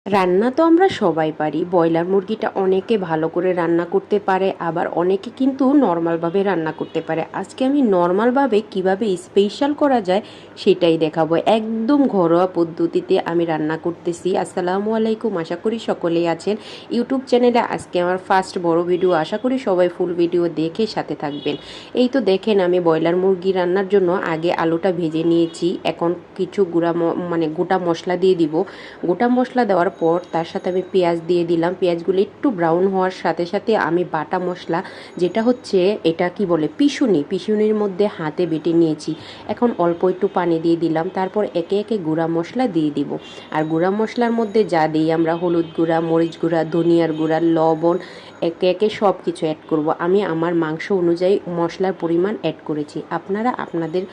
রান্না তো আমরা সবাই পারি। ব্রয়লার মুরগিটা অনেকে ভালো করে রান্না করতে পারে, আবার অনেকে কিন্তু নর্মালভাবে রান্না করতে পারে। আজকে আমি নর্মালভাবে কিভাবে স্পেশাল করা যায় সেটাই দেখাবো। একদম ঘরোয়া পদ্ধতিতে আমি রান্না করতেছি। আসসালামু আলাইকুম, আশা করি সকলেই আছেন। ইউটিউব চ্যানেলে আজকে আমার ফার্স্ট বড় ভিডিও, আশা করি সবাই ফুল ভিডিও দেখে সাথে থাকবেন। এই তো দেখেন, আমি ব্রয়লার মুরগি রান্নার জন্য আগে আলুটা ভেজে নিয়েছি। এখন কিছু গোটা মশলা দিয়ে দিব। গোটা মশলা দেওয়ার পর তার সাথে আমি পেঁয়াজ দিয়ে দিলাম। পেঁয়াজগুলো একটু ব্রাউন হওয়ার সাথে সাথে আমি বাটা মশলা, যেটা হচ্ছে এটা কি বলে পিষুনির মধ্যে হাতে বেটে নিয়েছি। এখন অল্প একটু পানি দিয়ে দিলাম। তারপর একে একে গুঁড়া মশলা দিয়ে দিব। আর গুঁড়া মশলার মধ্যে যা দিই আমরা, হলুদ গুঁড়া, মরিচ গুঁড়া, ধনিয়ার গুঁড়া, লবণ, একে একে সব কিছু অ্যাড করব। আমি আমার মাংস অনুযায়ী মশলার পরিমাণ অ্যাড করেছি। আপনারা আপনাদের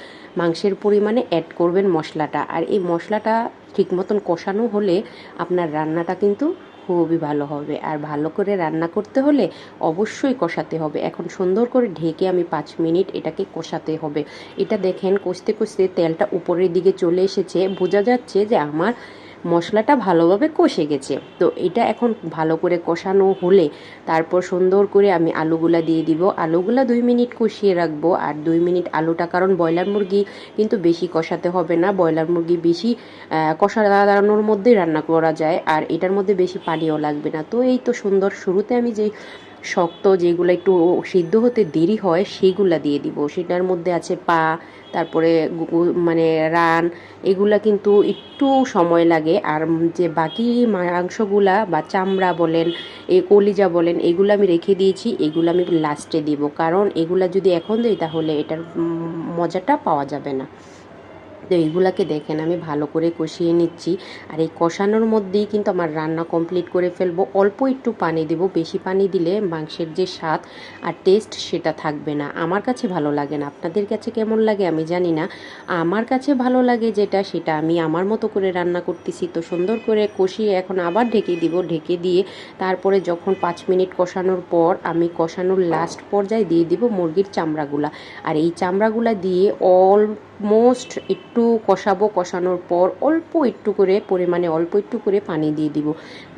মাংসের পরিমাণে অ্যাড করবেন মশলাটা। আর এই মশলাটা ঠিক মতন কষানো হলে আপনার রান্নাটা কিন্তু খুবই ভালো হবে। আর ভালো করে রান্না করতে হলে অবশ্যই কষাতে হবে। এখন সুন্দর করে ঢেকে আমি 5 মিনিট এটাকে কষাতে হবে। এটা দেখেন, কষতে কষতে তেলটা উপরের দিকে চলে এসেছে, বোঝা যাচ্ছে যে আমার মশলাটা ভালোভাবে কষে গেছে। তো এটা এখন ভালো করে কষানো হলে তারপর সুন্দর করে আমি আলুগুলা দিয়ে দিব। আলুগুলা 2 মিনিট কষিয়ে রাখবো। আর 2 মিনিট আলুটা, কারণ ব্রয়লার মুরগি কিন্তু বেশি কষাতে হবে না। ব্রয়লার মুরগি বেশি কষানোর মধ্যেই রান্না করা যায়, আর এটার মধ্যে বেশি পানিও লাগবে না। তো এই তো সুন্দর, শুরুতে আমি যে শক্ত যেগুলো একটু সিদ্ধ হতে দেরি হয় সেইগুলা দিয়ে দিব। সেটার মধ্যে আছে পা, তারপরে রান, এগুলা কিন্তু একটু সময় লাগে। আর যে বাকি মাংসগুলা বা চামড়া বলেন, কলিজা বলেন, এগুলো আমি রেখে দিয়েছি। এগুলো আমি লাস্টে দিব, কারণ এগুলা যদি এখন দিই তাহলে এটার মজাটা পাওয়া যাবে না। তো এইগুলাকে দেখেন আমি ভালো করে কষিয়ে নিচ্ছি। আর এই কষানোর মধ্যেই কিন্তু আমার রান্না কমপ্লিট করে ফেলবো। অল্প একটু পানি দেব, বেশি পানি দিলে মাংসের যে স্বাদ আর টেস্ট সেটা থাকবে না। আমার কাছে ভালো লাগে না, আপনাদের কাছে কেমন লাগে আমি জানি না। আমার কাছে ভালো লাগে যেটা, সেটা আমি আমার মতো করে রান্না করতেছি। তো সুন্দর করে কষিয়ে এখন আবার ঢেকে দিব। ঢেকে দিয়ে তারপরে যখন 5 মিনিট কষানোর পর আমি কষানোর লাস্ট পর্যায়ে দিয়ে দিব মুরগির চামড়াগুলা। আর এই চামড়াগুলা দিয়ে অলমোস্ট একটু কষাবো। কষানোর পর অল্প একটু করে পানি দিয়ে দিব।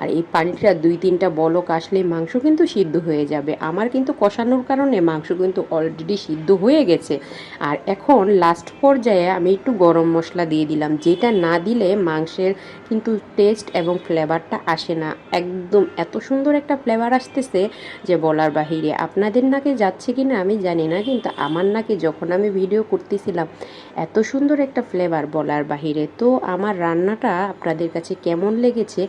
আর এই পানিটা 2-3টা বলক আসলে মাংস কিন্তু সিদ্ধ হয়ে যাবে। আমার কিন্তু কষানোর কারণে মাংস কিন্তু অলরেডি সিদ্ধ হয়ে গেছে। আর এখন লাস্ট পর্যায়ে আমি একটু গরম মশলা দিয়ে দিলাম, যেটা না দিলে মাংসের কিন্তু টেস্ট এবং ফ্লেভারটা আসে না। একদম এত সুন্দর একটা ফ্লেভার আসতেছে যে বলার বাহিরে। আপনাদের নাকে যাচ্ছে কি না আমি জানি না, কিন্তু আমার নাকে যখন আমি ভিডিও করতেছিলাম এত সুন্দর একটা ফ্লেভার বলার বাহিরে। তো আমার রান্নাটা আপনাদের কাছে কেমন লেগেছে